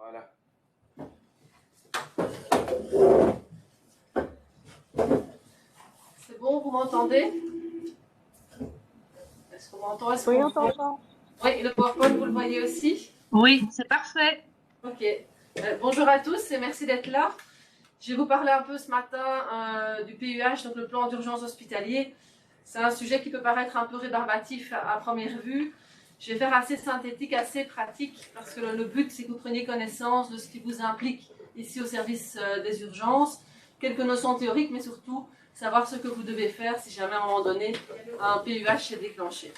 Voilà. C'est bon, vous m'entendez? Est-ce qu'on m'entend? Oui, on t'entend. Oui, le PowerPoint, vous le voyez aussi? Oui, c'est parfait. Ok. Bonjour à tous et merci d'être là. Je vais vous parler un peu ce matin du PUH, donc le plan d'urgence hospitalier. C'est un sujet qui peut paraître un peu rébarbatif à première vue. Je vais faire assez synthétique, assez pratique, parce que le but, c'est que vous preniez connaissance de ce qui vous implique ici au service des urgences, quelques notions théoriques, mais surtout savoir ce que vous devez faire si jamais à un moment donné un PUH est déclenché.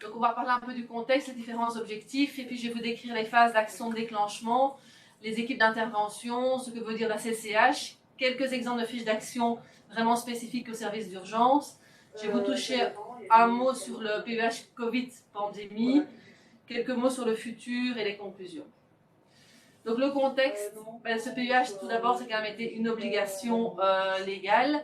Donc on va parler un peu du contexte, les différents objectifs, et puis je vais vous décrire les phases d'action de déclenchement, les équipes d'intervention, ce que veut dire la CCH, quelques exemples de fiches d'action vraiment spécifiques au service d'urgence. Je vais vous toucher un mot sur le PUH Covid pandémie, quelques mots sur le futur et les conclusions. Donc le contexte, ce PUH tout d'abord c'est quand même été une obligation légale.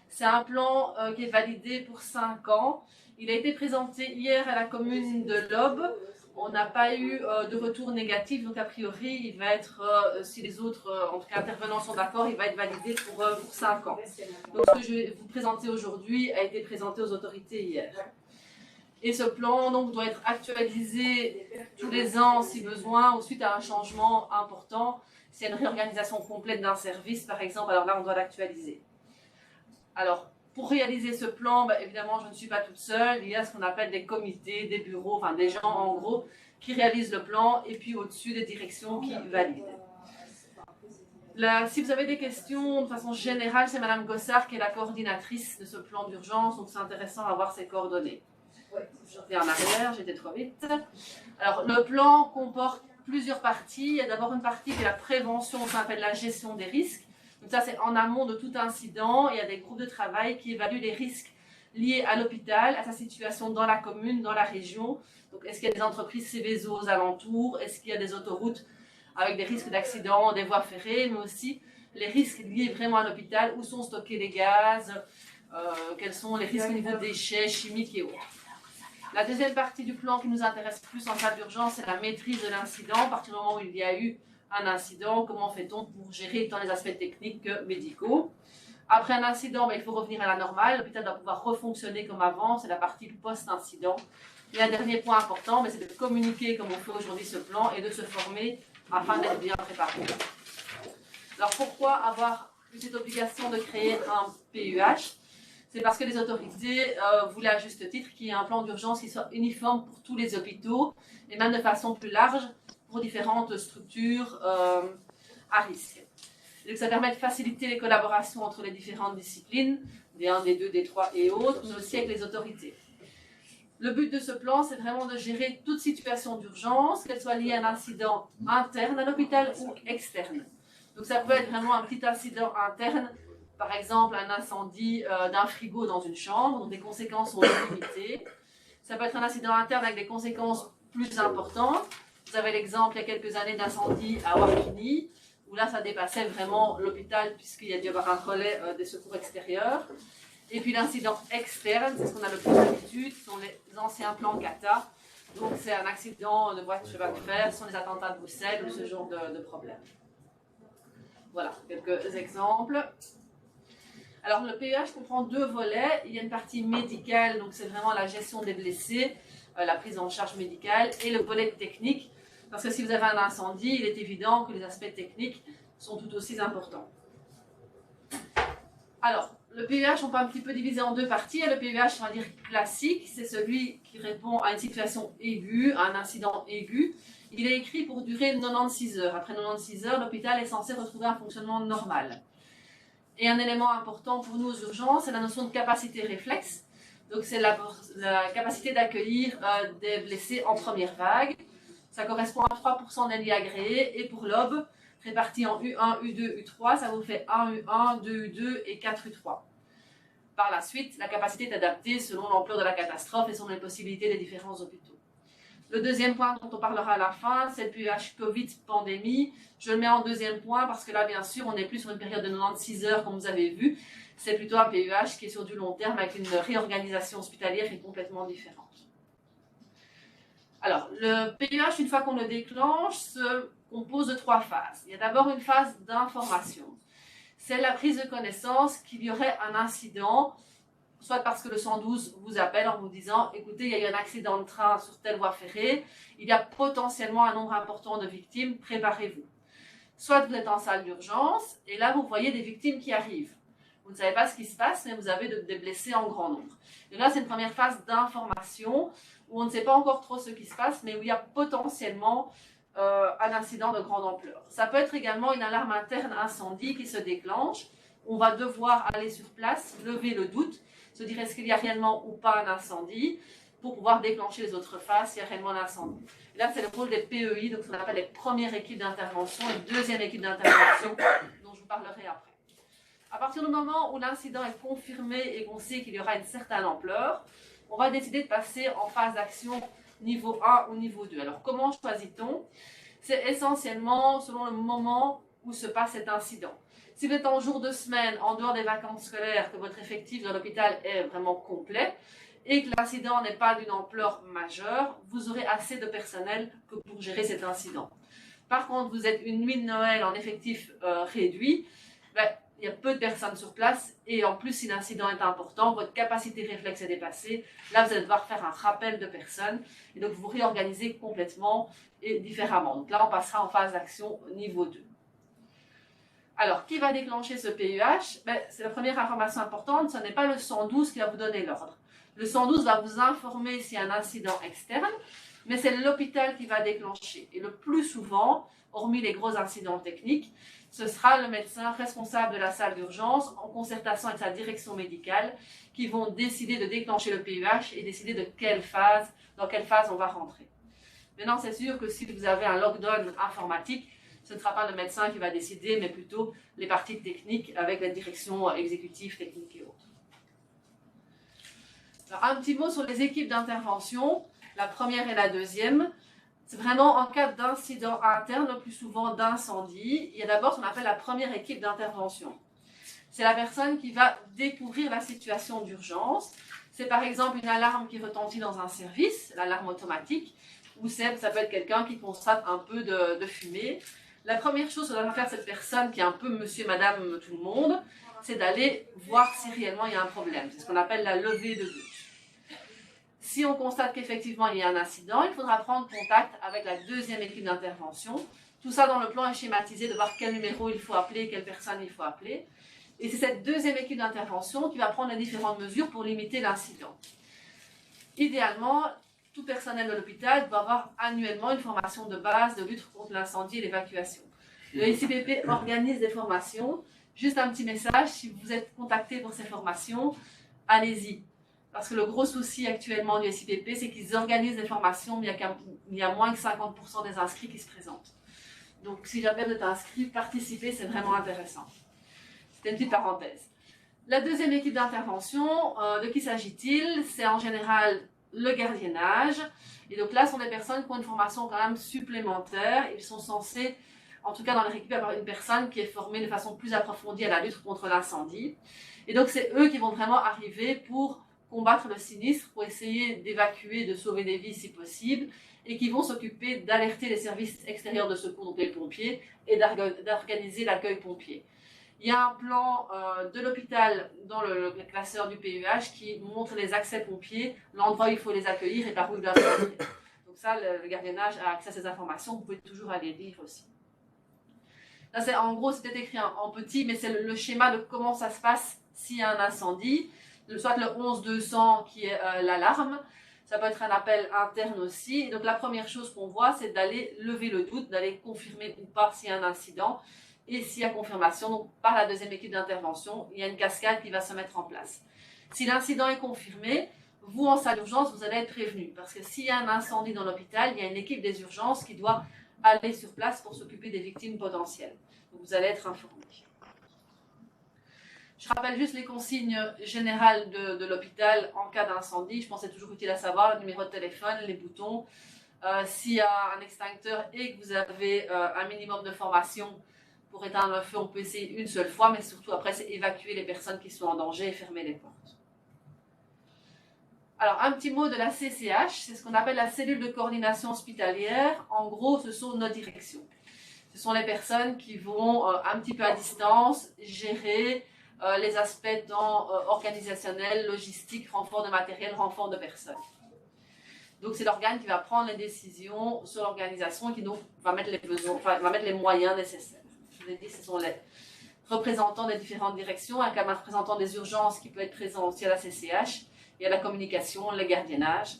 C'est un plan qui est validé pour 5 ans. Il a été présenté hier à la commune de l'Aube. On n'a pas eu de retour négatif, donc a priori, il va être, si les autres en tout cas intervenants sont d'accord, il va être validé pour 5 ans. Donc ce que je vais vous présenter aujourd'hui a été présenté aux autorités hier. Et ce plan donc, doit être actualisé tous les ans si besoin, ou suite à un changement important. S'il y a une réorganisation complète d'un service, par exemple, alors là, on doit l'actualiser. Alors, pour réaliser ce plan, évidemment, je ne suis pas toute seule. Il y a ce qu'on appelle des comités, des bureaux, enfin des gens en gros qui réalisent le plan et puis au-dessus des directions qui valident. Là, si vous avez des questions de façon générale, c'est Madame Gossard qui est la coordinatrice de ce plan d'urgence, donc c'est intéressant d'avoir ses coordonnées. Je reviens en arrière, j'étais trop vite. Alors, le plan comporte plusieurs parties. Il y a d'abord une partie qui est la prévention, ça s'appelle la gestion des risques. Donc ça, c'est en amont de tout incident. Il y a des groupes de travail qui évaluent les risques liés à l'hôpital, à sa situation dans la commune, dans la région. Donc, est-ce qu'il y a des entreprises Céveso aux alentours? Est-ce qu'il y a des autoroutes avec des risques d'accident, des voies ferrées, mais aussi les risques liés vraiment à l'hôpital? Où sont stockés les gaz? Quels sont les risques au niveau des déchets chimiques et autres? La deuxième partie du plan qui nous intéresse plus en cas d'urgence, c'est la maîtrise de l'incident. À partir du moment où il y a eu un incident, comment fait-on pour gérer tant les aspects techniques que médicaux? Après un incident, il faut revenir à la normale. L'hôpital doit pouvoir refonctionner comme avant. C'est la partie post-incident. Et un dernier point important, c'est de communiquer comme on fait aujourd'hui ce plan et de se former afin d'être bien préparé. Alors pourquoi avoir eu cette obligation de créer un PUH? C'est parce que les autorités voulaient à juste titre qu'il y ait un plan d'urgence qui soit uniforme pour tous les hôpitaux et même de façon plus large pour différentes structures à risque. Donc ça permet de faciliter les collaborations entre les différentes disciplines, des 1, des 2, des 3 et autres, mais aussi avec les autorités. Le but de ce plan, c'est vraiment de gérer toute situation d'urgence, qu'elle soit liée à un incident interne à l'hôpital ou externe. Donc ça peut être vraiment un petit incident interne, par exemple un incendie d'un frigo dans une chambre, dont des conséquences sont limitées. Ça peut être un incident interne avec des conséquences plus importantes. Vous avez l'exemple il y a quelques années d'incendie à Warkini, où là ça dépassait vraiment l'hôpital puisqu'il y a dû y avoir un relais des secours extérieurs. Et puis l'incident externe, c'est ce qu'on a le plus d'habitude, ce sont les anciens plans CATA. Donc c'est un accident de voiture chemin de fer, ce sont les attentats de Bruxelles ou ce genre de problème. Voilà, quelques exemples. Alors le PUH comprend 2 volets. Il y a une partie médicale, donc c'est vraiment la gestion des blessés, la prise en charge médicale, et le volet technique, parce que si vous avez un incendie, il est évident que les aspects techniques sont tout aussi importants. Alors, le PUH, on peut un petit peu diviser en 2 parties. Le PUH, on va dire classique, c'est celui qui répond à une situation aiguë, à un incident aigu. Il est écrit pour durer 96 heures. Après 96 heures, l'hôpital est censé retrouver un fonctionnement normal. Et un élément important pour nous aux urgences, c'est la notion de capacité réflexe. Donc c'est la capacité d'accueillir des blessés en première vague. Ça correspond à 3% des lits agréés. Et pour l'OB, répartis en U1, U2, U3, ça vous fait 1 U1, 2 U2 et 4 U3. Par la suite, la capacité est adaptée selon l'ampleur de la catastrophe et selon les possibilités des différents hôpitaux. Le deuxième point dont on parlera à la fin, c'est le PUH Covid pandémie. Je le mets en deuxième point parce que là, bien sûr, on n'est plus sur une période de 96 heures comme vous avez vu. C'est plutôt un PUH qui est sur du long terme avec une réorganisation hospitalière qui est complètement différente. Alors, le PUH, une fois qu'on le déclenche, se compose de 3 phases. Il y a d'abord une phase d'information. C'est la prise de connaissance qu'il y aurait un incident, soit parce que le 112 vous appelle en vous disant « Écoutez, il y a eu un accident de train sur telle voie ferrée, il y a potentiellement un nombre important de victimes, préparez-vous. » Soit vous êtes en salle d'urgence, et là vous voyez des victimes qui arrivent. Vous ne savez pas ce qui se passe, mais vous avez des blessés en grand nombre. Et là, c'est une première phase d'information, où on ne sait pas encore trop ce qui se passe, mais où il y a potentiellement un incident de grande ampleur. Ça peut être également une alarme interne incendie qui se déclenche. On va devoir aller sur place, lever le doute, se dire est-ce qu'il y a réellement ou pas un incendie, pour pouvoir déclencher les autres phases s'il y a réellement un incendie. Et là, c'est le rôle des PEI, donc ce qu'on appelle les premières équipes d'intervention et deuxième équipe d'intervention, dont je vous parlerai après. À partir du moment où l'incident est confirmé et qu'on sait qu'il y aura une certaine ampleur, on va décider de passer en phase d'action niveau 1 ou niveau 2. Alors, comment choisit-on? C'est essentiellement selon le moment où se passe cet incident. Si vous êtes en jour de semaine, en dehors des vacances scolaires, que votre effectif dans l'hôpital est vraiment complet et que l'incident n'est pas d'une ampleur majeure, vous aurez assez de personnel pour gérer cet incident. Par contre, vous êtes une nuit de Noël en effectif réduit, il y a peu de personnes sur place et en plus, si l'incident est important, votre capacité réflexe est dépassée. Là, vous allez devoir faire un rappel de personnes et donc vous réorganisez complètement et différemment. Donc là, on passera en phase d'action niveau 2. Alors, qui va déclencher ce PUH? C'est la première information importante, ce n'est pas le 112 qui va vous donner l'ordre. Le 112 va vous informer s'il y a un incident externe, mais c'est l'hôpital qui va déclencher. Et le plus souvent, hormis les gros incidents techniques, ce sera le médecin responsable de la salle d'urgence en concertation avec sa direction médicale qui vont décider de déclencher le PUH et décider de dans quelle phase on va rentrer. Maintenant, c'est sûr que si vous avez un lockdown informatique, ce ne sera pas le médecin qui va décider, mais plutôt les parties techniques avec la direction exécutive, technique et autres. Alors, un petit mot sur les équipes d'intervention, la première et la deuxième. C'est vraiment en cas d'incident interne, le plus souvent d'incendie. Il y a d'abord ce qu'on appelle la première équipe d'intervention. C'est la personne qui va découvrir la situation d'urgence. C'est par exemple une alarme qui retentit dans un service, l'alarme automatique, ou ça peut être quelqu'un qui constate un peu de fumée. La première chose que doit faire cette personne qui est un peu monsieur, madame, tout le monde, c'est d'aller voir si réellement il y a un problème. C'est ce qu'on appelle la levée de doute. Si on constate qu'effectivement il y a un incident, il faudra prendre contact avec la deuxième équipe d'intervention. Tout ça dans le plan est schématisé de voir quel numéro il faut appeler, quelle personne il faut appeler. Et c'est cette deuxième équipe d'intervention qui va prendre les différentes mesures pour limiter l'incident. Idéalement, tout personnel de l'hôpital doit avoir annuellement une formation de base de lutte contre l'incendie et l'évacuation. Le SIPP organise des formations. Juste un petit message, si vous êtes contacté pour ces formations, allez-y. Parce que le gros souci actuellement du SIPP, c'est qu'ils organisent des formations, mais il y a moins que 50% des inscrits qui se présentent. Donc, si jamais vous êtes inscrit, participez, c'est vraiment intéressant. C'était une petite parenthèse. La deuxième équipe d'intervention, de qui s'agit-il? C'est en général le gardiennage. Et donc là, ce sont des personnes qui ont une formation quand même supplémentaire. Ils sont censés, en tout cas dans leur équipe, avoir une personne qui est formée de façon plus approfondie à la lutte contre l'incendie. Et donc, c'est eux qui vont vraiment arriver pour combattre le sinistre, pour essayer d'évacuer, de sauver des vies si possible, et qui vont s'occuper d'alerter les services extérieurs de secours, donc les pompiers, et d'organiser l'accueil pompier. Il y a un plan de l'hôpital dans le classeur du PUH qui montre les accès pompiers, l'endroit où il faut les accueillir et par où ils doivent rentrer. Donc ça, le gardiennage a accès à ces informations, vous pouvez toujours aller lire aussi. Là, en gros, c'était écrit en petit, mais c'est le schéma de comment ça se passe s'il y a un incendie. Soit le 11-200 qui est l'alarme, ça peut être un appel interne aussi. Et donc la première chose qu'on voit, c'est d'aller lever le doute, d'aller confirmer ou pas s'il y a un incident. Et s'il y a confirmation, donc par la deuxième équipe d'intervention, il y a une cascade qui va se mettre en place. Si l'incident est confirmé, vous en salle d'urgence, vous allez être prévenu. Parce que s'il y a un incendie dans l'hôpital, il y a une équipe des urgences qui doit aller sur place pour s'occuper des victimes potentielles. Donc vous allez être informé. Je rappelle juste les consignes générales de l'hôpital en cas d'incendie. Je pense que c'est toujours utile à savoir le numéro de téléphone, les boutons. S'il y a un extincteur et que vous avez un minimum de formation pour éteindre le feu, on peut essayer une seule fois, mais surtout après, c'est évacuer les personnes qui sont en danger et fermer les portes. Alors, un petit mot de la CCH, c'est ce qu'on appelle la cellule de coordination hospitalière. En gros, ce sont nos directions. Ce sont les personnes qui vont un petit peu à distance gérer les aspects organisationnels, logistiques, renfort de matériel, renfort de personnes. Donc, c'est l'organe qui va prendre les décisions sur l'organisation et qui donc va mettre les moyens nécessaires. Je vous ai dit, ce sont les représentants des différentes directions, un représentant des urgences qui peut être présent aussi à la CCH. Il y a la communication, le gardiennage.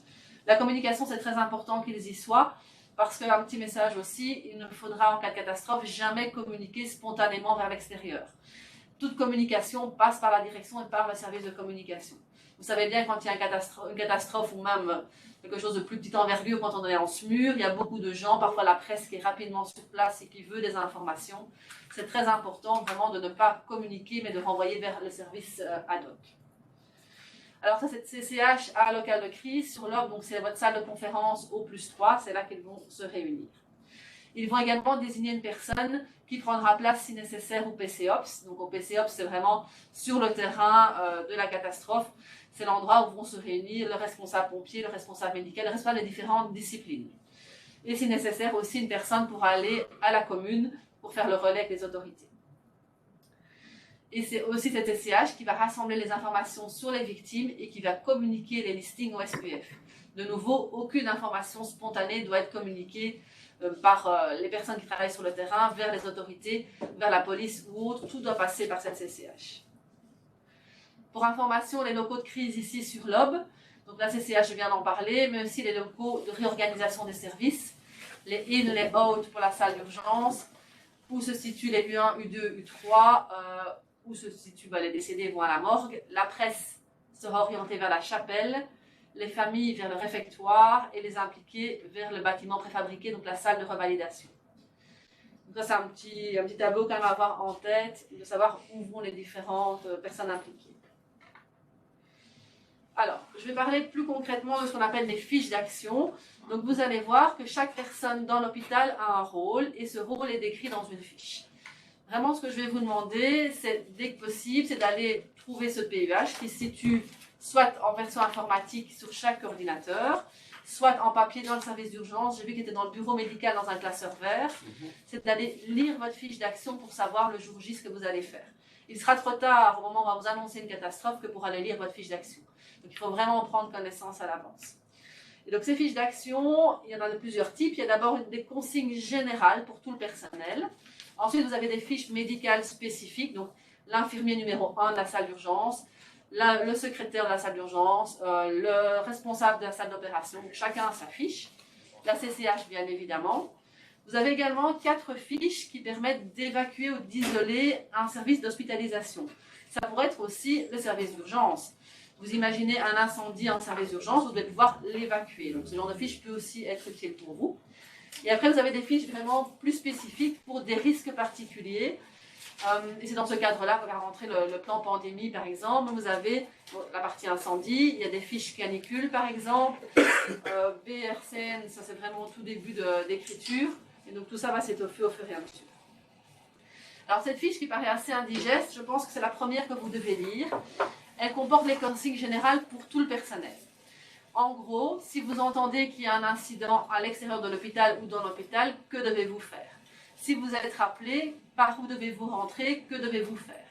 La communication, c'est très important qu'ils y soient, parce qu'un petit message aussi, il ne faudra en cas de catastrophe jamais communiquer spontanément vers l'extérieur. Toute communication passe par la direction et par le service de communication. Vous savez bien, quand il y a une catastrophe ou même quelque chose de plus petite envergure, quand on est en SMUR, il y a beaucoup de gens, parfois la presse qui est rapidement sur place et qui veut des informations. C'est très important vraiment de ne pas communiquer, mais de renvoyer vers le service ad hoc. Alors ça, c'est CCH à local de crise. Sur l'OB, donc c'est votre salle de conférence au +3, c'est là qu'ils vont se réunir. Ils vont également désigner une personne qui prendra place si nécessaire au PCOPS. Donc au PCOPS, c'est vraiment sur le terrain de la catastrophe. C'est l'endroit où vont se réunir le responsable pompier, le responsable médical, le responsable des différentes disciplines. Et si nécessaire aussi, une personne pourra aller à la commune pour faire le relais avec les autorités. Et c'est aussi cette SCH qui va rassembler les informations sur les victimes et qui va communiquer les listings au SPF. De nouveau, aucune information spontanée doit être communiquée par les personnes qui travaillent sur le terrain, vers les autorités, vers la police ou autre. Tout doit passer par cette CCH. Pour information, les locaux de crise ici sur l'OB, donc la CCH, je viens d'en parler, mais aussi les locaux de réorganisation des services, les in, les out pour la salle d'urgence, où se situent les U1, U2, U3, où se situent les décédés vont à la morgue, la presse sera orientée vers la chapelle, les familles vers le réfectoire et les impliqués vers le bâtiment préfabriqué, donc la salle de revalidation. Donc ça, c'est un petit tableau quand même à avoir en tête, de savoir où vont les différentes personnes impliquées. Alors, je vais parler plus concrètement de ce qu'on appelle des fiches d'action. Donc vous allez voir que chaque personne dans l'hôpital a un rôle et ce rôle est décrit dans une fiche. Vraiment, ce que je vais vous demander, c'est dès que possible, c'est d'aller trouver ce PUH qui se situe soit en version informatique sur chaque ordinateur, soit en papier dans le service d'urgence. J'ai vu qu'il était dans le bureau médical dans un classeur vert. C'est d'aller lire votre fiche d'action pour savoir le jour J ce que vous allez faire. Il sera trop tard au moment où on va vous annoncer une catastrophe que pour aller lire votre fiche d'action. Donc il faut vraiment prendre connaissance à l'avance. Et donc ces fiches d'action, il y en a de plusieurs types. Il y a d'abord des consignes générales pour tout le personnel. Ensuite, vous avez des fiches médicales spécifiques, donc l'infirmier numéro 1 de la salle d'urgence, le secrétaire de la salle d'urgence, le responsable de la salle d'opération, chacun a sa fiche. La CCH, bien évidemment. Vous avez également 4 fiches qui permettent d'évacuer ou d'isoler un service d'hospitalisation. Ça pourrait être aussi le service d'urgence. Vous imaginez un incendie en service d'urgence, vous devez pouvoir l'évacuer. Donc ce genre de fiche peut aussi être utile pour vous. Et après, vous avez des fiches vraiment plus spécifiques pour des risques particuliers. Et c'est dans ce cadre-là qu'on va rentrer le plan pandémie, par exemple. Vous avez la partie incendie, il y a des fiches canicules, par exemple. BRCN, ça c'est vraiment au tout début d'écriture. Et donc tout ça va s'étoffer au fur et à mesure. Alors cette fiche qui paraît assez indigeste, je pense que c'est la première que vous devez lire. Elle comporte les consignes générales pour tout le personnel. En gros, si vous entendez qu'il y a un incident à l'extérieur de l'hôpital ou dans l'hôpital, que devez-vous faire? Si vous êtes appelé, par où devez-vous rentrer? Que devez-vous faire?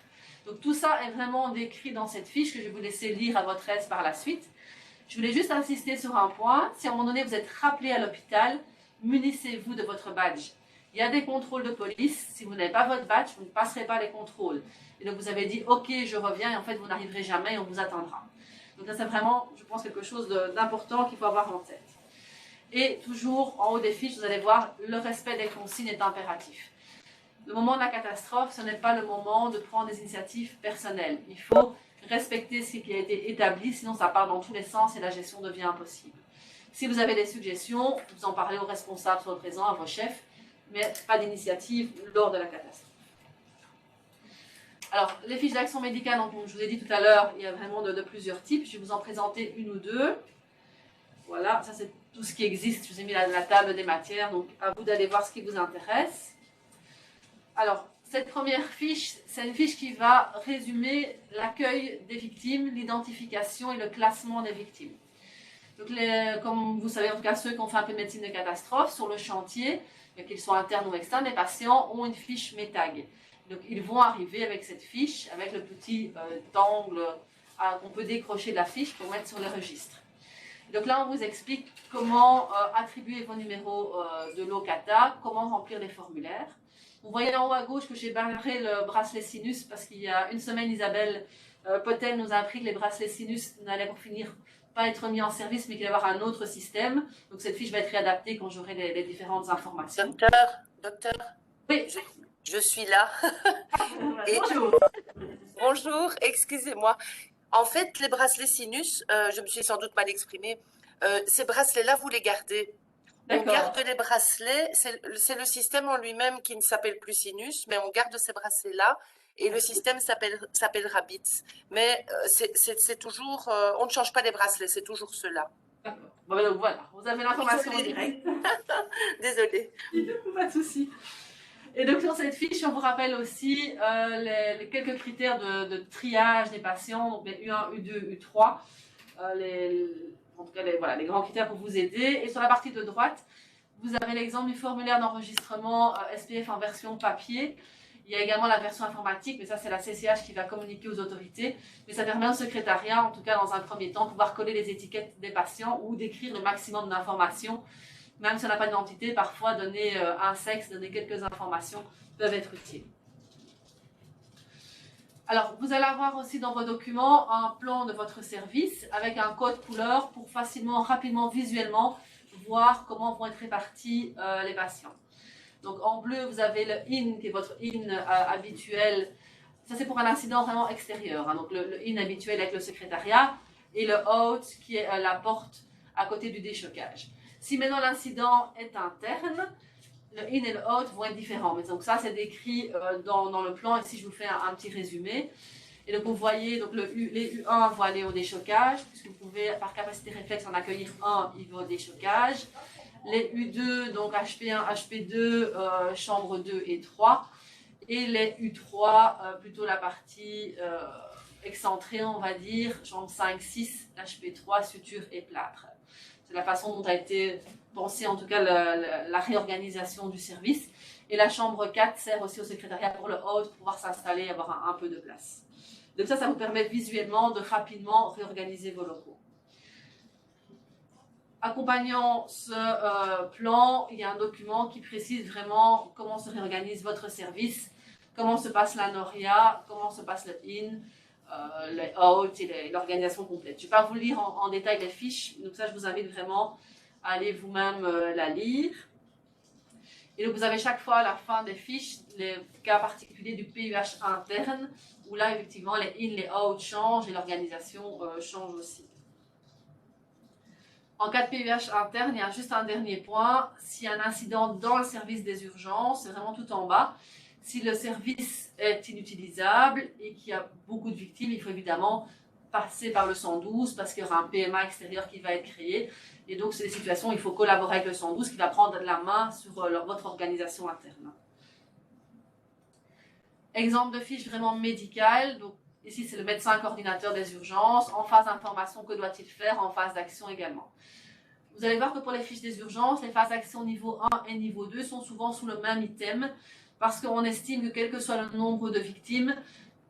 Donc tout ça est vraiment décrit dans cette fiche que je vais vous laisser lire à votre aise par la suite. Je voulais juste insister sur un point. Si à un moment donné vous êtes rappelé à l'hôpital, munissez-vous de votre badge. Il y a des contrôles de police. Si vous n'avez pas votre badge, vous ne passerez pas les contrôles. Et donc vous avez dit, ok, je reviens, et en fait vous n'arriverez jamais et on vous attendra. Donc ça c'est vraiment, je pense, quelque chose d'important qu'il faut avoir en tête. Et toujours en haut des fiches, vous allez voir, le respect des consignes est impératif. Le moment de la catastrophe, ce n'est pas le moment de prendre des initiatives personnelles. Il faut respecter ce qui a été établi, sinon ça part dans tous les sens et la gestion devient impossible. Si vous avez des suggestions, vous en parlez aux responsables sur le présent, à vos chefs, mais pas d'initiative lors de la catastrophe. Alors, les fiches d'action médicale, donc, comme je vous ai dit tout à l'heure, il y a vraiment de plusieurs types. Je vais vous en présenter une ou deux. Voilà, ça c'est tout ce qui existe. Je vous ai mis la table des matières, donc à vous d'aller voir ce qui vous intéresse. Alors, cette première fiche, c'est une fiche qui va résumer l'accueil des victimes, l'identification et le classement des victimes. Donc, comme vous savez, en tout cas, ceux qui ont fait un peu de médecine de catastrophe sur le chantier, qu'ils soient internes ou externes, les patients ont une fiche METAG. Donc, ils vont arriver avec cette fiche, avec le petit angle qu'on peut décrocher de la fiche pour mettre sur le registre. Donc là, on vous explique comment attribuer vos numéros de locata, comment remplir les formulaires. Vous voyez en haut à gauche que j'ai barré le bracelet sinus parce qu'il y a une semaine, Isabelle Potel nous a appris que les bracelets sinus n'allaient pour finir pas être mis en service, mais qu'il allait y avoir un autre système. Donc cette fiche va être réadaptée quand j'aurai les différentes informations. Docteur, oui. Je suis là. Bonjour. Bonjour, excusez-moi. En fait, les bracelets sinus, je me suis sans doute mal exprimée, ces bracelets-là, vous les gardez. On garde les bracelets, c'est le système en lui-même qui ne s'appelle plus sinus, mais on garde ces bracelets-là et le système s'appellera BITS. Mais c'est toujours, on ne change pas les bracelets, c'est toujours ceux-là. D'accord. Bon, donc voilà, vous avez l'information en direct. Désolée. Pas de souci. Et donc sur cette fiche, on vous rappelle aussi les quelques critères de triage des patients, donc les U1, U2, U3, en tout cas les grands critères pour vous aider. Et sur la partie de droite, vous avez l'exemple du formulaire d'enregistrement SPF en version papier. Il y a également la version informatique, mais ça c'est la CCH qui va communiquer aux autorités. Mais ça permet au secrétariat, en tout cas dans un premier temps, de pouvoir coller les étiquettes des patients ou d'écrire le maximum d'informations. Même si on n'a pas d'identité, parfois donner un sexe, donner quelques informations peuvent être utiles. Alors, vous allez avoir aussi dans vos documents un plan de votre service avec un code couleur pour facilement, rapidement, visuellement voir comment vont être répartis les patients. Donc en bleu, vous avez le IN qui est votre IN habituel. Ça c'est pour un incident vraiment extérieur. Hein. Donc le IN habituel avec le secrétariat et le OUT qui est la porte à côté du déchocage. Si maintenant l'incident est interne, le in et le out vont être différents. Mais donc ça, c'est décrit dans le plan. Ici, je vous fais un petit résumé. Et donc, vous voyez, donc les U1 vont aller au déchocage, puisque vous pouvez, par capacité réflexe, en accueillir un, il va au déchocage. Les U2, donc HP1, HP2, chambre 2 et 3. Et les U3, plutôt la partie excentrée, on va dire, chambre 5, 6, HP3, suture et plâtre. C'est la façon dont a été pensée, en tout cas, la réorganisation du service. Et la chambre 4 sert aussi au secrétariat pour le hall, pour pouvoir s'installer et avoir un peu de place. Donc ça vous permet visuellement de rapidement réorganiser vos locaux. Accompagnant ce plan, il y a un document qui précise vraiment comment se réorganise votre service, comment se passe la NORIA, comment se passe le IN, les out et l'organisation complète. Je ne vais pas vous lire en détail les fiches, donc ça je vous invite vraiment à aller vous-même la lire. Et donc vous avez chaque fois à la fin des fiches les cas particuliers du PUH interne, où là effectivement les in, les out changent et l'organisation change aussi. En cas de PUH interne, il y a juste un dernier point. S'il y a un incident dans le service des urgences, c'est vraiment tout en bas. Si le service est inutilisable et qu'il y a beaucoup de victimes, il faut évidemment passer par le 112 parce qu'il y aura un PMA extérieur qui va être créé. Et donc, c'est des situations où il faut collaborer avec le 112 qui va prendre la main sur votre organisation interne. Exemple de fiche vraiment médicale. Donc, ici, c'est le médecin coordinateur des urgences. En phase d'information, que doit-il faire? En phase d'action également. Vous allez voir que pour les fiches des urgences, les phases d'action niveau 1 et niveau 2 sont souvent sous le même item parce qu'on estime que quel que soit le nombre de victimes,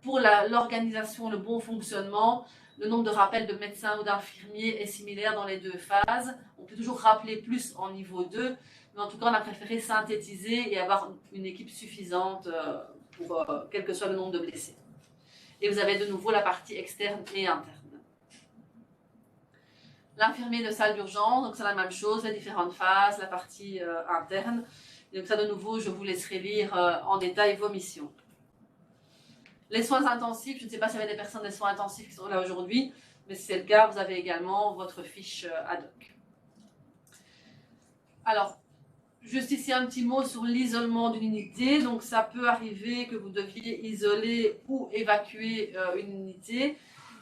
pour l'organisation, le bon fonctionnement, le nombre de rappels de médecins ou d'infirmiers est similaire dans les deux phases. On peut toujours rappeler plus en niveau 2, mais en tout cas, on a préféré synthétiser et avoir une équipe suffisante pour quel que soit le nombre de blessés. Et vous avez de nouveau la partie externe et interne. L'infirmier de salle d'urgence, donc c'est la même chose, les différentes phases, la partie interne. Et donc ça, de nouveau, je vous laisserai lire en détail vos missions. Les soins intensifs, je ne sais pas s'il y avait des personnes des soins intensifs qui sont là aujourd'hui, mais si c'est le cas, vous avez également votre fiche ad hoc. Alors, juste ici un petit mot sur l'isolement d'une unité. Donc ça peut arriver que vous deviez isoler ou évacuer une unité.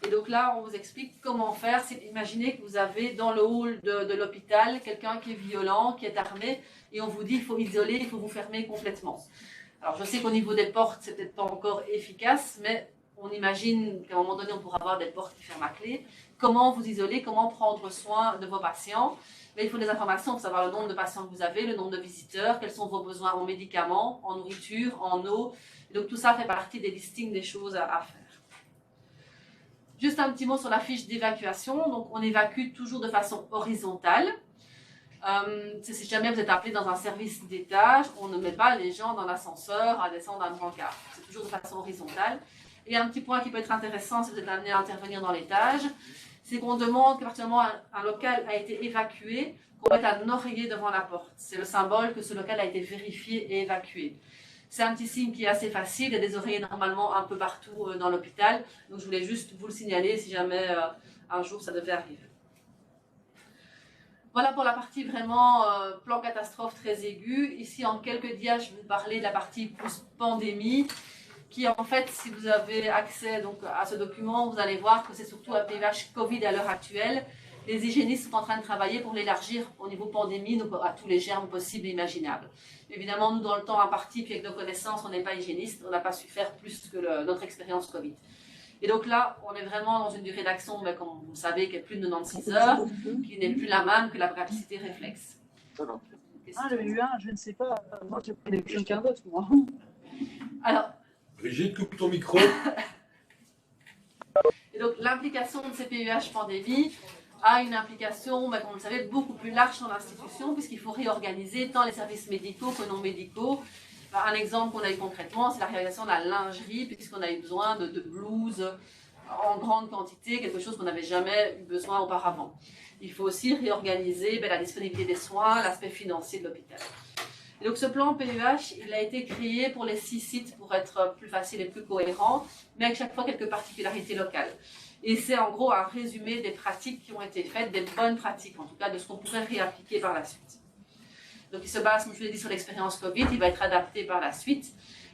Et donc là, on vous explique comment faire. Imaginez que vous avez dans le hall de l'hôpital quelqu'un qui est violent, qui est armé, et on vous dit il faut isoler, il faut vous fermer complètement. Alors je sais qu'au niveau des portes, c'est peut-être pas encore efficace, mais on imagine qu'à un moment donné, on pourra avoir des portes qui ferment à clé. comment vous isoler, comment prendre soin de vos patients. Mais il faut des informations pour savoir le nombre de patients que vous avez, le nombre de visiteurs, quels sont vos besoins en médicaments, en nourriture, en eau. Et donc tout ça fait partie des listings des choses à faire. Juste un petit mot sur la fiche d'évacuation. Donc on évacue toujours de façon horizontale. Si jamais vous êtes appelé dans un service d'étage, on ne met pas les gens dans l'ascenseur à descendre un brancard. C'est toujours de façon horizontale. Et un petit point qui peut être intéressant si vous êtes amené à intervenir dans l'étage, c'est qu'on demande qu'à partir du moment où un local a été évacué, qu'on mette un oreiller devant la porte. C'est le symbole que ce local a été vérifié et évacué. C'est un petit signe qui est assez facile. Il y a des oreillers normalement un peu partout dans l'hôpital. Donc je voulais juste vous le signaler si jamais un jour ça devait arriver. Voilà pour la partie vraiment plan catastrophe très aigu. Ici en quelques dias, je vais vous parler de la partie plus pandémie, qui en fait, si vous avez accès donc, à ce document, vous allez voir que c'est surtout un PUH Covid à l'heure actuelle. Les hygiénistes sont en train de travailler pour l'élargir au niveau pandémie, donc à tous les germes possibles et imaginables. Évidemment, nous, dans le temps imparti, puis avec nos connaissances, on n'est pas hygiéniste, on n'a pas su faire plus que notre expérience Covid. Et donc là, on est vraiment dans une durée d'action, mais comme vous le savez, qui est plus de 96 heures, qui n'est plus la même que la praticité réflexe. Ah, le U1, je ne sais pas. Moi, j'ai pris quelqu'un d'autre, moi. Alors, Brigitte, coupe ton micro. Et donc, l'implication de ces PUH pandémie a une implication, comme vous le savez, beaucoup plus large dans l'institution, puisqu'il faut réorganiser tant les services médicaux que non médicaux. Un exemple qu'on a eu concrètement, c'est la réalisation de la lingerie, puisqu'on a eu besoin de blouses en grande quantité, quelque chose qu'on n'avait jamais eu besoin auparavant. Il faut aussi réorganiser la disponibilité des soins, l'aspect financier de l'hôpital. Et donc ce plan PUH, il a été créé pour les 6 sites pour être plus facile et plus cohérent, mais avec chaque fois quelques particularités locales. Et c'est en gros un résumé des pratiques qui ont été faites, des bonnes pratiques, en tout cas de ce qu'on pourrait réappliquer par la suite. Donc il se base, comme je l'ai dit, sur l'expérience Covid, il va être adapté par la suite.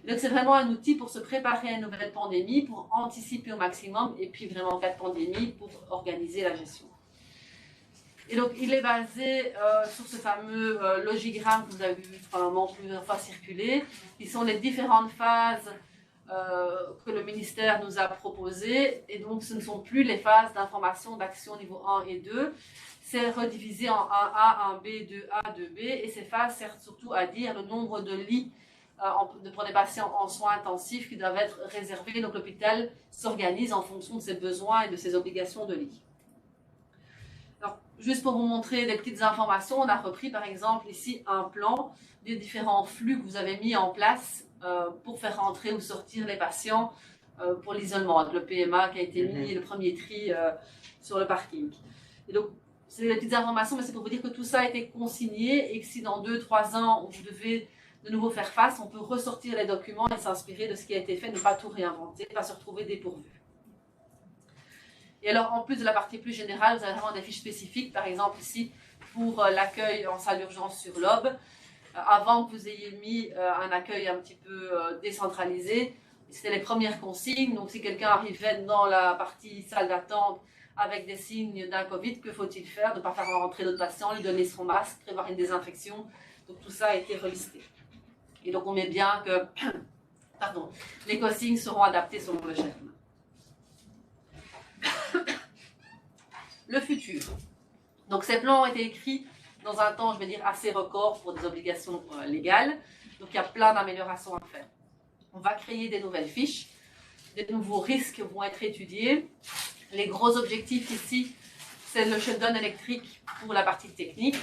Et donc c'est vraiment un outil pour se préparer à une nouvelle pandémie, pour anticiper au maximum, et puis vraiment en cas de pandémie, pour organiser la gestion. Et donc, il est basé sur ce fameux logigramme que vous avez vu probablement plusieurs fois circuler, qui sont les différentes phases que le ministère nous a proposées. Et donc, ce ne sont plus les phases d'information d'action niveau 1 et 2. C'est redivisé en 1A, 1B, 2A, 2B. Et ces phases servent surtout à dire le nombre de lits pour des patients en soins intensifs qui doivent être réservés. Donc, l'hôpital s'organise en fonction de ses besoins et de ses obligations de lit. Alors, juste pour vous montrer des petites informations, on a repris par exemple ici un plan des différents flux que vous avez mis en place pour faire rentrer ou sortir les patients pour l'isolement, avec le PMA qui a été mis, le premier tri sur le parking. Et donc, c'est des petites informations, mais c'est pour vous dire que tout ça a été consigné et que si dans 2-3 ans, vous devez de nouveau faire face, on peut ressortir les documents et s'inspirer de ce qui a été fait, ne pas tout réinventer, pas se retrouver dépourvu. Et alors, en plus de la partie plus générale, vous avez vraiment des fiches spécifiques, par exemple ici, pour l'accueil en salle d'urgence sur l'OB. Avant que vous ayez mis un accueil un petit peu décentralisé, c'était les premières consignes. Donc, si quelqu'un arrivait dans la partie salle d'attente avec des signes d'un Covid, que faut-il faire? De ne pas faire rentrer d'autres patients, lui donner son masque, prévoir une désinfection. Donc, tout ça a été relisté. Et donc, on met bien que les consignes seront adaptées selon le germe. Le futur. Donc ces plans ont été écrits dans un temps, je vais dire, assez record pour des obligations légales. Donc il y a plein d'améliorations à faire. On va créer des nouvelles fiches, des nouveaux risques vont être étudiés. Les gros objectifs ici, c'est le shutdown électrique pour la partie technique.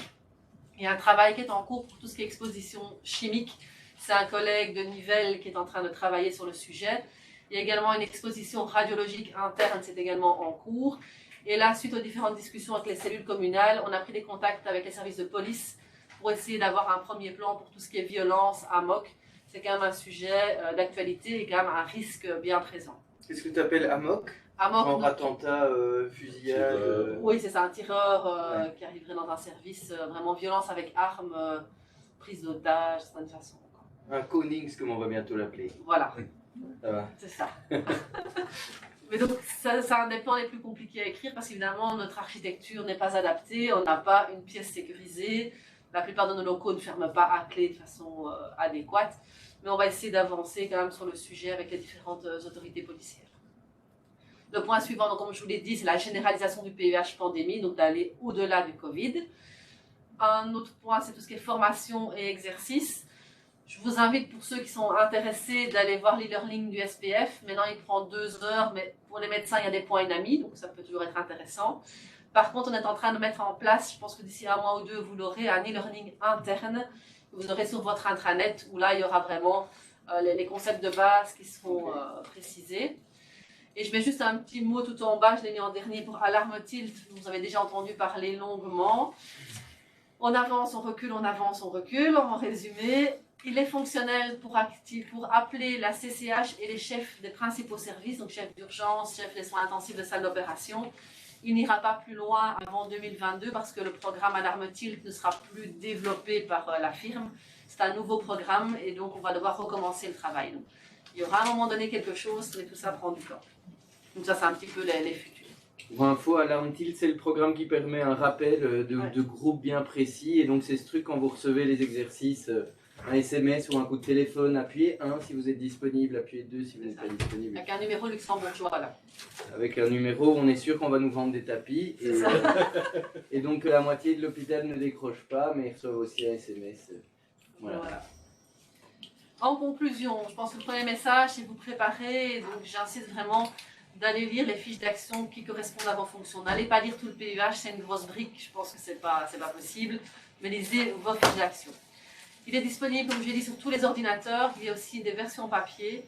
Il y a un travail qui est en cours pour tout ce qui est exposition chimique. C'est un collègue de Nivelles qui est en train de travailler sur le sujet. Il y a également une exposition radiologique interne, c'est également en cours. Et là, suite aux différentes discussions avec les cellules communales, on a pris des contacts avec les services de police pour essayer d'avoir un premier plan pour tout ce qui est violence, AMOC. C'est quand même un sujet d'actualité et quand même un risque bien présent. Qu'est-ce que tu appelles AMOC? AMOC, genre attentat, fusillade. Oui, c'est ça, un tireur qui arriverait dans un service, vraiment violence avec armes, prise d'otage, c'est une façon. Un Konings, comme on va bientôt l'appeler. Voilà. Ça va. C'est ça. Mais donc, c'est un des plans les plus compliqués à écrire parce qu'évidemment, notre architecture n'est pas adaptée, on n'a pas une pièce sécurisée, la plupart de nos locaux ne ferment pas à clé de façon adéquate, mais on va essayer d'avancer quand même sur le sujet avec les différentes autorités policières. Le point suivant, donc, comme je vous l'ai dit, c'est la généralisation du PUH pandémie, donc d'aller au-delà du Covid. Un autre point, c'est tout ce qui est formation et exercice. Je vous invite, pour ceux qui sont intéressés, d'aller voir l'e-learning du SPF. Maintenant, il prend 2 heures, mais pour les médecins, il y a des points inamis, donc ça peut toujours être intéressant. Par contre, on est en train de mettre en place, je pense que d'ici 1 mois ou 2, vous l'aurez, un e-learning interne. Vous aurez sur votre intranet, où là, il y aura vraiment les concepts de base qui seront précisés. Et je mets juste un petit mot tout en bas, je l'ai mis en dernier pour Alarme Tilt, vous avez déjà entendu parler longuement. On avance, on recule, on avance, on recule. En résumé, il est fonctionnel pour appeler la CCH et les chefs des principaux services, donc chefs d'urgence, chefs des soins intensifs de salle d'opération. Il n'ira pas plus loin avant 2022 parce que le programme Alarme Tilt ne sera plus développé par la firme. C'est un nouveau programme et donc on va devoir recommencer le travail. Donc, il y aura à un moment donné quelque chose, mais tout ça prend du temps. Donc ça, c'est un petit peu les futurs. Pour info, Alarm Tilt, c'est le programme qui permet un rappel de groupes bien précis. Et donc, c'est ce truc quand vous recevez les exercices, un SMS ou un coup de téléphone, appuyez 1 si vous êtes disponible, appuyez 2 si vous n'êtes pas disponible. Avec un numéro luxembourgeois, là. Avec un numéro, on est sûr qu'on va nous vendre des tapis. Et donc, la moitié de l'hôpital ne décroche pas, mais ils reçoivent aussi un SMS. Voilà. En conclusion, je pense que le premier message, c'est vous préparer. Donc, j'insiste vraiment d'aller lire les fiches d'action qui correspondent à vos fonctions. N'allez pas lire tout le PUH, c'est une grosse brique, je pense que c'est pas possible, mais lisez vos fiches d'action. Il est disponible, comme je l'ai dit, sur tous les ordinateurs. Il y a aussi des versions papier.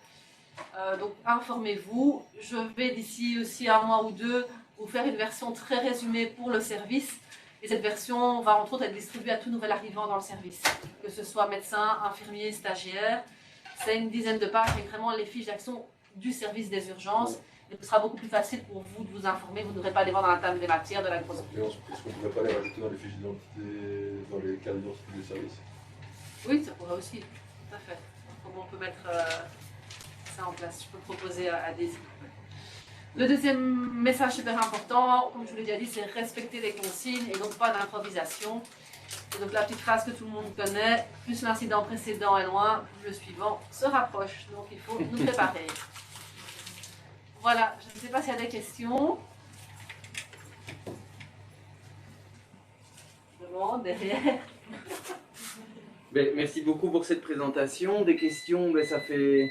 Donc, informez-vous. Je vais d'ici aussi 1 mois ou 2 vous faire une version très résumée pour le service. Et cette version va entre autres être distribuée à tout nouvel arrivant dans le service, que ce soit médecin, infirmier, stagiaire. C'est une dizaine de pages avec vraiment les fiches d'action du service des urgences. Et ce sera beaucoup plus facile pour vous de vous informer. Vous n'aurez pas à les voir dans la table des matières de la grosse. Et est-ce qu'on ne pourrait pas les rajouter dans les fiches d'identité, dans les cartes d'identité du service? Oui, ça pourrait aussi, tout à fait. Comment on peut mettre ça en place? Je peux proposer à des équipes. Le deuxième message super important, comme je vous l'ai déjà dit, c'est respecter les consignes et donc pas d'improvisation. Et donc la petite phrase que tout le monde connaît, plus l'incident précédent est loin, plus le suivant se rapproche. Donc il faut nous préparer. Voilà, je ne sais pas s'il y a des questions. Devant, derrière. Merci beaucoup pour cette présentation. Des questions, ça fait...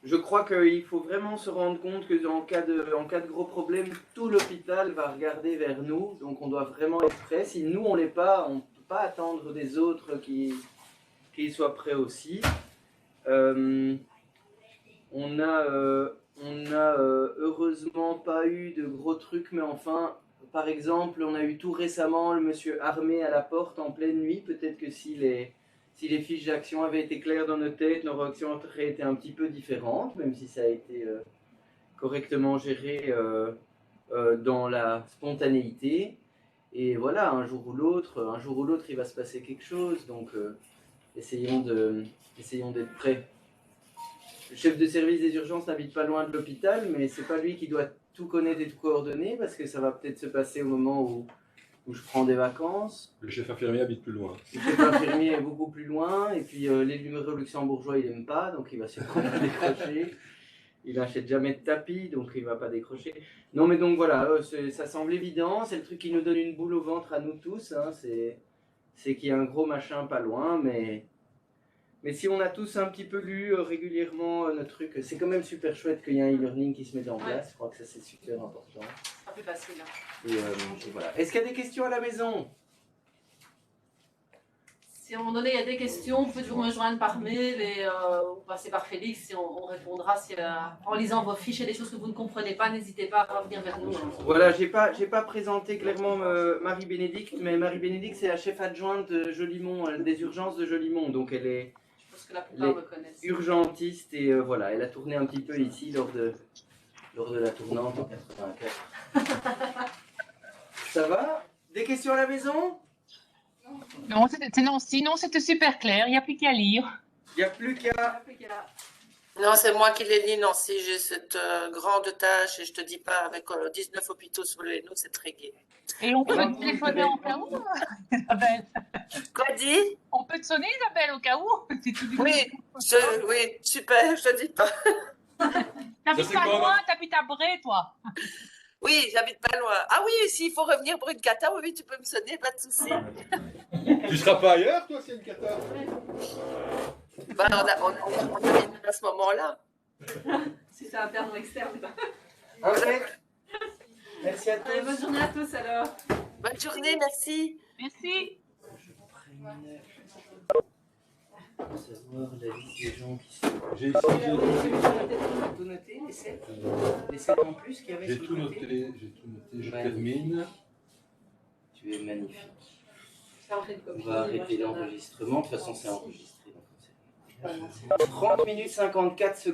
Je crois qu'il faut vraiment se rendre compte qu'en cas de gros problème, tout l'hôpital va regarder vers nous. Donc on doit vraiment être prêts. Si nous, on l'est pas, on ne peut pas attendre des autres qu'ils soient prêts aussi. On a heureusement pas eu de gros trucs, mais enfin, par exemple, on a eu tout récemment le monsieur armé à la porte en pleine nuit. Peut-être que si les fiches d'action avaient été claires dans nos têtes, nos réactions auraient été un petit peu différentes, même si ça a été correctement géré dans la spontanéité. Et voilà, un jour ou l'autre, il va se passer quelque chose. Donc, essayons d'être prêts. Le chef de service des urgences n'habite pas loin de l'hôpital, mais c'est pas lui qui doit tout connaître et tout coordonner, parce que ça va peut-être se passer au moment où je prends des vacances. Le chef infirmier habite plus loin. Le chef infirmier est beaucoup plus loin, et puis les numéros luxembourgeois, il n'aime pas, donc il va sûrement pas décrocher. Il n'achète jamais de tapis, donc il ne va pas décrocher. Non, mais donc voilà, ça semble évident, c'est le truc qui nous donne une boule au ventre à nous tous, hein, c'est qu'il y a un gros machin pas loin, mais si on a tous un petit peu lu régulièrement notre truc, c'est quand même super chouette qu'il y ait un e-learning qui se mette en place, je crois que ça c'est super important. C'est plus facile. Hein. Et voilà. Est-ce qu'il y a des questions à la maison? Si à un moment donné il y a des questions, vous pouvez toujours me joindre par mail ou passer par Félix et on répondra. En lisant vos fiches et des choses que vous ne comprenez pas, n'hésitez pas à revenir vers nous. Voilà, j'ai pas présenté clairement Marie-Bénédicte, mais Marie-Bénédicte c'est la chef adjointe de Jolimont, des urgences de Jolimont, donc elle est je pense que la plupart me connaissent. Urgentiste et voilà, elle a tourné un petit peu ici lors de la tournante en 84. Ça va? Des questions à la maison? Non, sinon c'était super clair, il n'y a plus qu'à lire. Il n'y a plus qu'à... Non, c'est moi qui les lis, Nancy. J'ai cette grande tâche et je te dis pas, avec 19 hôpitaux sous le haut, c'est très gai. Et on peut te téléphoner en cas où, Isabelle? Quoi dit? On peut te sonner, Isabelle, au cas où? Oui, oui, super, je te dis pas. T'habites c'est pas quoi, loin, t'habites à Bray, toi. Oui, j'habite pas loin. Ah oui, s'il faut revenir pour une cata, oui, tu peux me sonner, pas de souci. Tu seras pas ailleurs, toi, s'il y a une cata? Ben, on habite à ce moment-là. Si c'est interne ou externe. Impec. Merci à Allez, bonne tous. journée à tous alors. Bonne journée, merci. Merci. Je prenne pour savoir la liste des gens qui sont. J'ai ici, Tout noté, les 7 en plus qu'il y avait j'ai sur le tout côté. noté, je Magnifique. termine. Tu es magnifique. Ça en fait une On copie, va moi, arrêter je te donne. l'enregistrement. De toute façon, c'est enregistré. Donc 30 minutes 54 secondes.